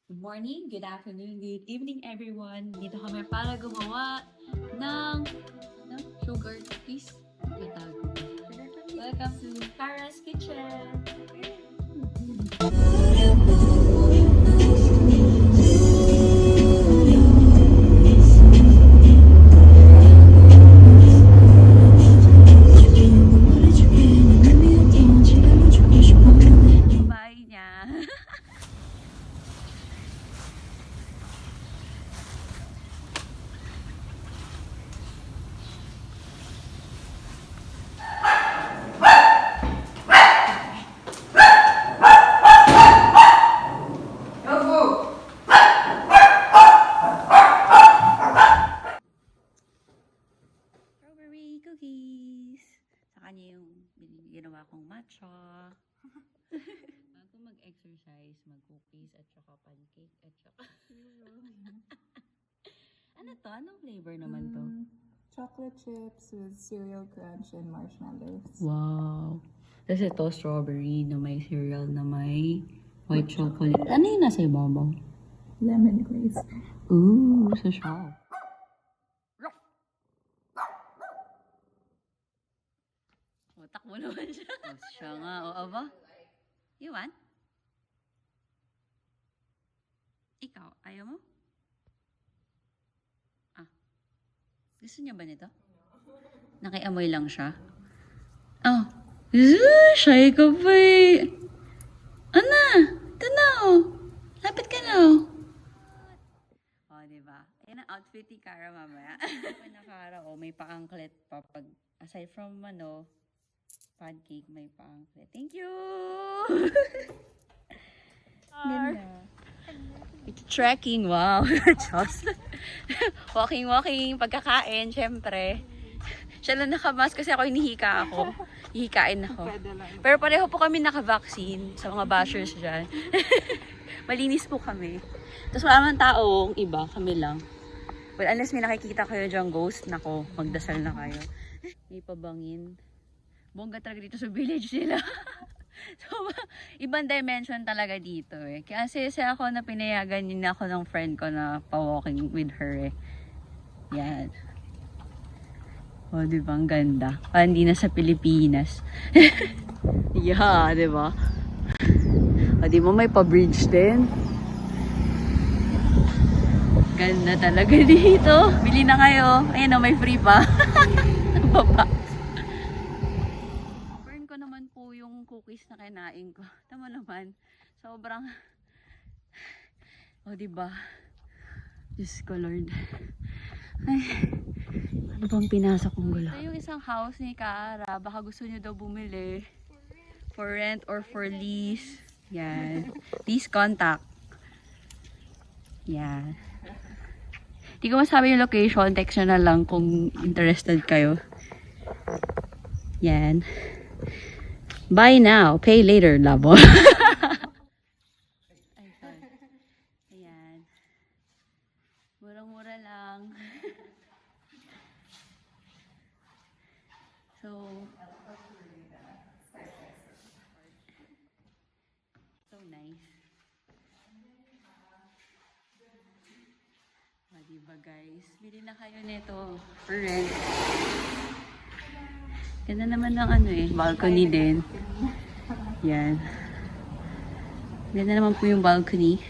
Good morning, good afternoon, good evening everyone. Dito kami para gumawa ng sugar cookies. Welcome to Kara's Kitchen. Bye niya. Strawberry cookies. Sa kanya yung ginawa kong matcha. Bago mag-exercise, mag-cookies at saka pancake at saka... Ano to? Anong flavor naman to? Chocolate chips with cereal crunch and marshmallows. Wow. Tapos ito, strawberry na may cereal na may white chocolate. Ano yung nasa ibabaw? Lemon glaze. Ooh, so siya. O, takbo naman siya. O, siya nga. O, aba? You want? Ikaw, ayaw mo? Ah. Gusto niya ba nito? Nakiamoy lang siya? Oh. Shy ka pa eh. Ana, ito na oh. Lapit ka na oh. O, diba? Ayan ang outfit ni Cara mamaya. Na Cara, oh, may pa-anklet pa. Pag, aside from, pancake, may pa-anklet. Thank you! Ganda. It's trekking, wow. Diyos. Walking, pagkakain, syempre. Siya lang nakamas kasi ako hinihika ako. Hihikain ako. Pero pareho po kami naka-vaccine sa mga bashers dyan. Malinis po kami. Tapos wala naman taong iba, kami lang. Well, unless may nakikita kayo dyan ghost, nako, magdasal na kayo. May pabangin. Bongga talaga dito sa village nila. So, ibang dimension talaga dito eh. Kasi ako na pinayagan yun ako ng friend ko na pa-walking with her eh. Yan. O, oh, diba? Ang ganda. Parang hindi na sa Pilipinas. Yeah, diba? O, di mo may pa-bridge din. Ganda talaga dito. Bili na kayo. Ayan o, may free pa. Baba. Burn ko naman po yung cookies na kinain ko. Tama naman. Sobrang... O, diba? Diyos ko, Lord. Ay, ano bang pinasok kong gulo? Ito yung isang house ni Cara. Baka gusto niyo daw bumili. For rent or for lease. Yan. Please contact. Yan. Hindi ko masabi yung location. Text nyo na lang kung interested kayo. Yan. Buy now. Pay later. Labo. Ay, sorry. Ayan. Murang-mura lang. So, nice. O, diba guys? Bili na kayo nito for rent. Ganda naman ng balcony din. Yan. Ganda naman po yung balcony.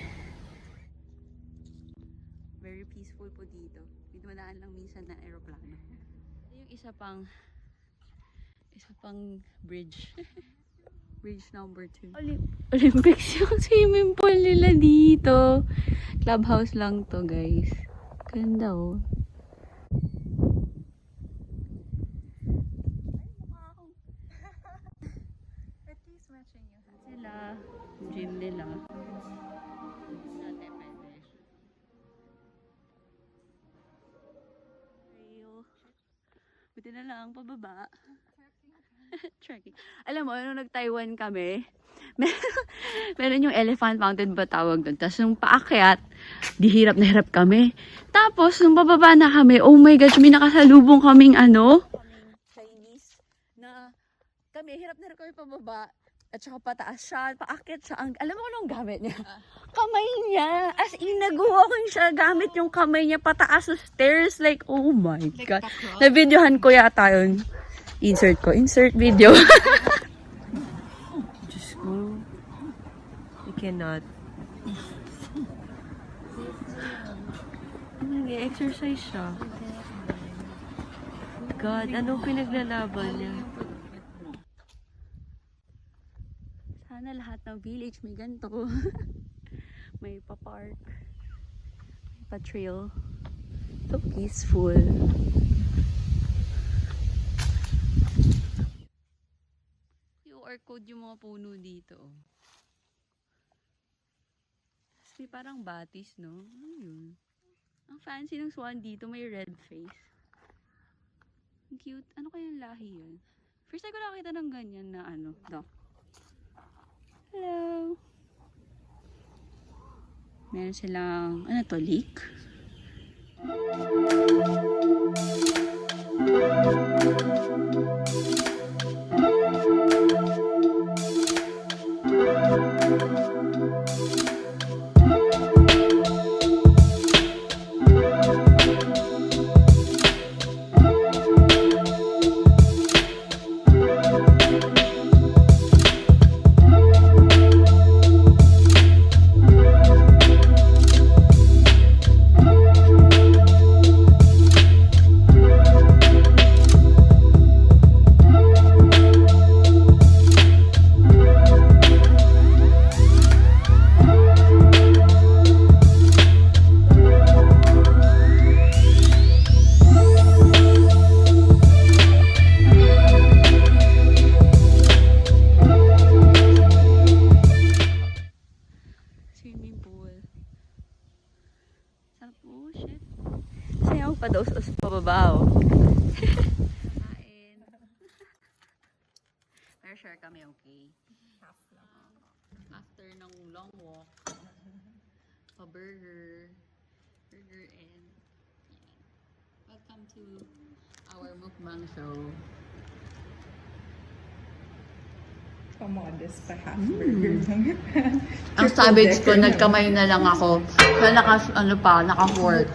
Very peaceful po dito. Pinunaan lang minsan ng aeroplano. Ito yung isa pang bridge. Bridge number 2. Olympics yung swimming pool nila dito. Clubhouse lang to, guys. Ganda oh. At least matching you. Sila, gym nila. Buti na lang, pababa. Trekking. Alam mo, nung nag-Taiwan kami, meron yung elephant mountain ba tawag doon. Tapos nung paakyat, di hirap na hirap kami. Tapos nung bababa na kami, oh my gosh, may nakasalubong kaming Chinese na kami, hirap na hirap kami pababa. At saka pataas siya, paakyat siya. Alam mo kung anong gamit niya? Kamay niya. As in, nag-walking siya gamit yung kamay niya pataas sa stairs. Like, oh my God. Na-videohan ko yata yun. Insert ko. Insert video. Diyos ko. I cannot. Nag-exercise siya. God, anong pinaglalaban niya? Sana lahat ng village may ganito. May pa-park. May pa-trail. So peaceful. QR code yung mga puno dito. Tapos may parang batis, no? Ano yun? Ang fancy ng swan dito, may red face. Ang cute. Ano kayang lahi yun? First time ko nakakita ng ganyan na ano, duck. Hello! Meron silang, ano to, leek? Swimming pool. Sarap po, shit. Sayaw pa daw sa pababaw. Kain. Pero sure kami, okay? After ng long walk, pa-burger, and welcome to our mukbang show. Pamodest pa half burger lang. Ang savage ko, nagkamay na lang ako. Kaya naka-fork.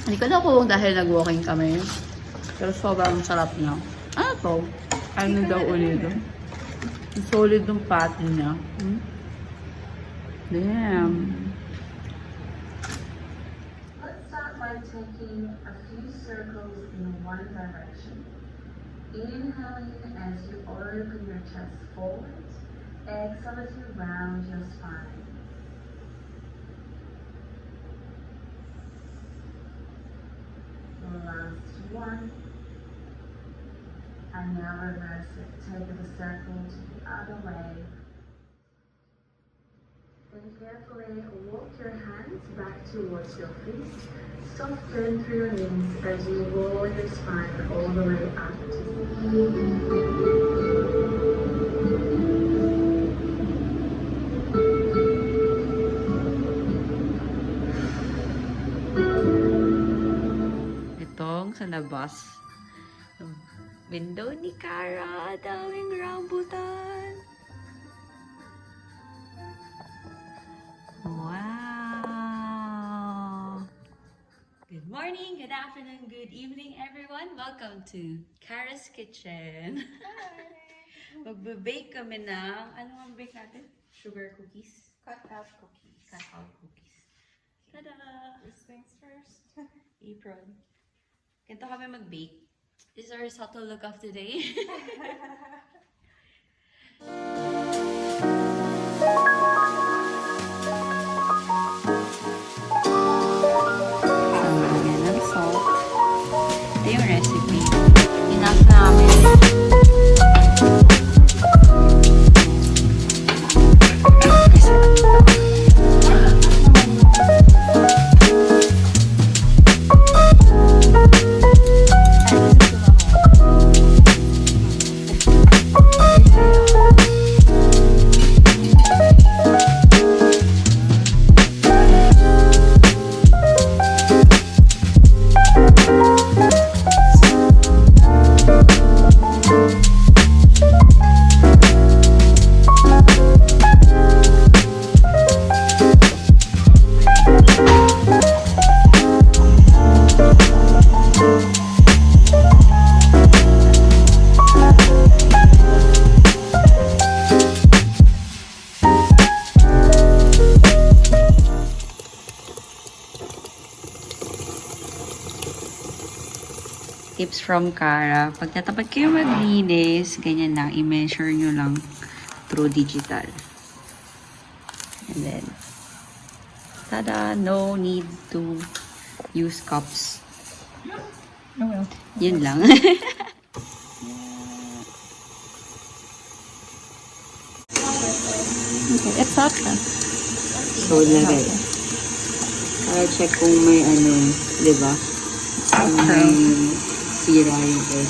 Hindi ko na kung dahil nag-walking kami. Pero sobrang sarap niya. Ano to? Ano daw ulit? Solid yung patty niya. Damn. Let's start by taking a few circles in one direction. Inhaling as you open your chest forward. Exhale as you round your spine. Last one. And now reverse it. Take the circle to the other way. Then carefully walk your hands back towards your feet. Soften through your knees as you roll your spine all the way up. Itong sa labas. Window ni Cara. Daming rambutan. Wow! Good morning, good afternoon, good evening, everyone. Welcome to Cara's Kitchen. Magbe-bake kami ng, ano ang bake natin? Sugar cookies? Cut-out cookies. Cut-out cookies. Tada! First things first. Apron. Ganito kami mag-bake. This is our subtle look of today. Lagyan ng salt. Ito yung recipe. Enough namin. from Cara. Pag natapad kayo maglinis, ganyan lang, i-measure nyo lang through digital. And then, tada! No need to use cups. Oh well. Yun lang. Okay, it's hot na. So, lagay. Para check kung may ano, di ba? Kung may sira yung egg.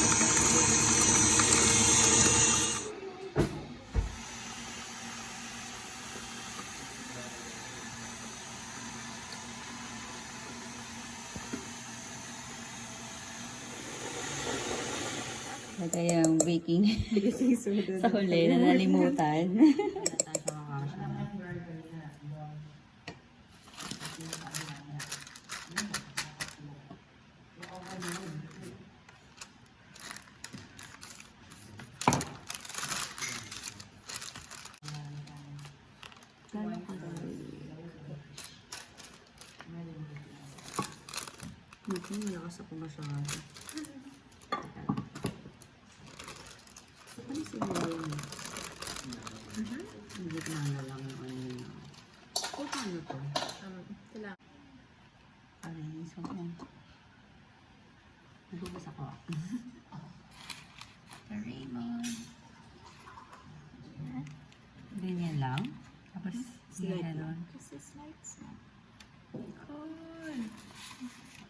Lagay ang baking sa huli na nalimutan. Hindi lakas ako masyado. Ano siguro yun? Hindi ko na lang yung ano yun. O, paano to? Ay, so, nagugas ako. The Raymond. Ganyan lang. Tapos, ganyan. Kasi slides na. Cool.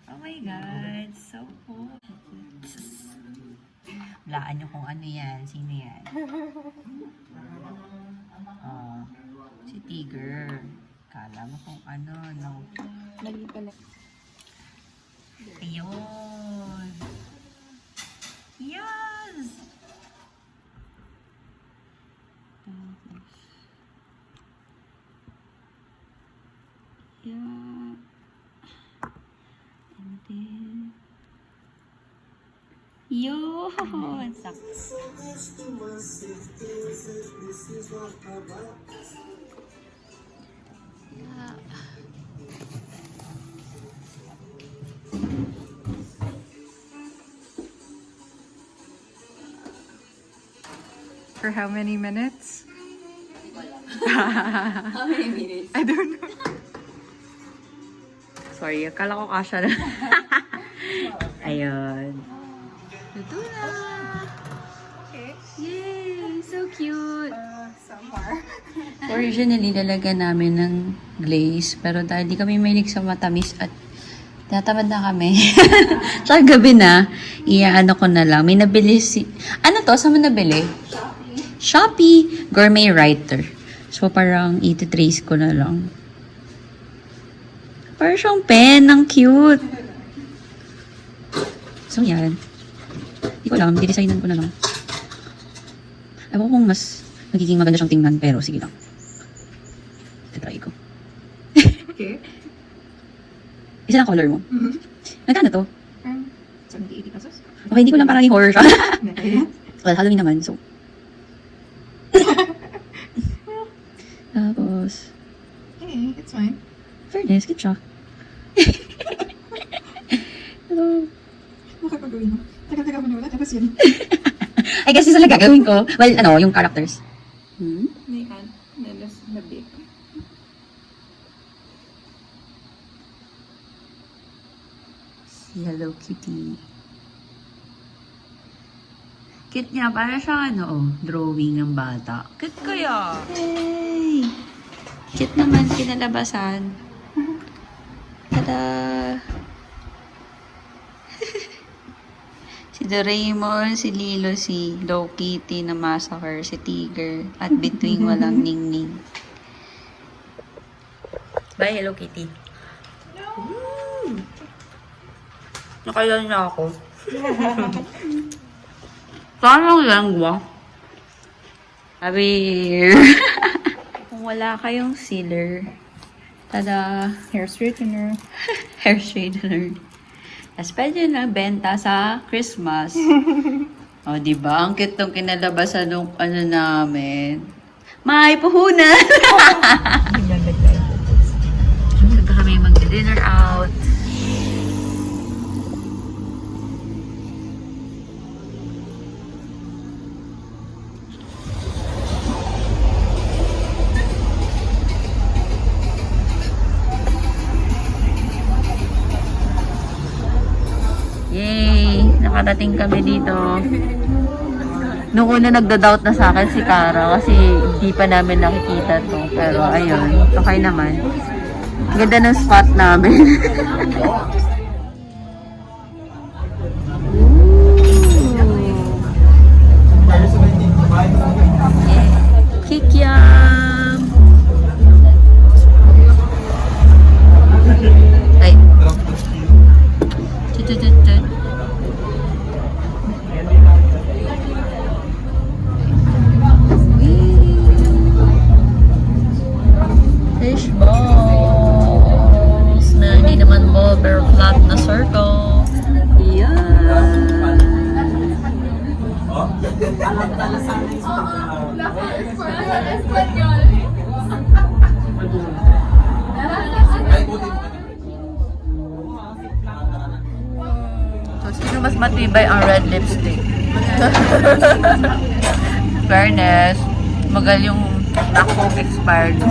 Oh my God. So cool. Laan nyo kung ano yan. Sino yan? Oh, si Tiger. Kala mo kung ano, no? Mali pala. Ayun. Yes! Yeah. And then... Yun! Saks. Yeah. For how many minutes? How many minutes? I don't know. Sorry, akala ko kasha na. Ayun. Luto na! Okay. Yay! So cute! Somehow. Originally, lalagyan namin ng glaze. Pero dahil di kami mahilig sa matamis at tinatamad na kami. Tsaka gabi na, iaano ko na lang. May nabili si... Ano to? Saan mo nabili? Shopee Gourmet Writer. So, parang iti-trace ko na lang. Parang siyang pen. Ang cute. So, yan. Hindi ko alam. Didesignan ko na lang. Ewan ko kung mas magiging maganda siyang tingnan. Pero, sige lang. Try ko. Okay. Isa lang color mo. Nagkano to? 70-80 pesos. Okay, hindi ko lang parang yung horror siya. Okay. Well, Halloween naman, so. Tapos, Hey, it's fine. fairness, good siya. Hello. Makapagawin mo. Tagal-tagal mo na wala. Tapos yun. I guess isa lang gagawin ko. Well, ano, yung characters. May hand. Nalas na big. Si Hello Kitty. Cute niya. Para siyang ano, oh, drawing ng bata. Cute kaya. Hey! Cute naman kinalabasan. Tada! Si Doraemon, si Lilo, si Hello Kitty na massacre, si Tiger, at between walang ningning. Bye, Hello Kitty. No! Nakailan na ako. Saan lang lengwa? Sabi, kung wala kayong sealer, tada, Hair straightener. hair straightener. Tapos pwede na benta sa Christmas. O, diba? Ang cute nung kinalabasan nung ano namin. May puhunan! Punta kami mag-dinner out. nakarating kami dito. Nung una nagda-doubt na sa akin si Cara kasi hindi pa namin nakikita to. Pero ayun, okay naman. Ganda ng spot namin. Kikiam! Ay. Tutututut. Fish balls na hindi naman ball pero flat na circle. Yan. So, sino mas matibay ang red lipstick? Fairness, magal yung ako expired.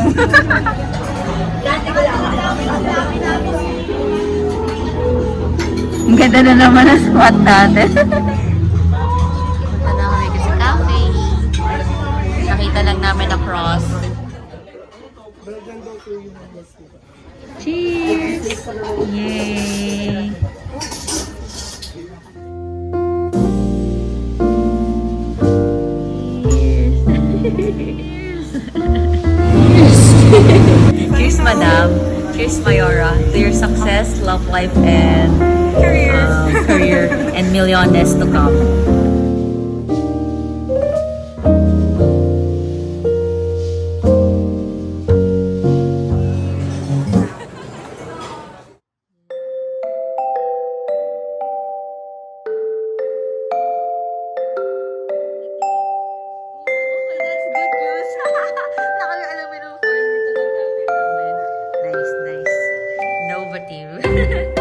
Ang ganda na naman ang spot natin. Punta na kami kasi cafe. Nakita lang namin na cross. Cheers! Yay! Cheers, Madam. Cheers, Mayora. To your success, love life, and career and milliones to come. Nice, nice. Innovative.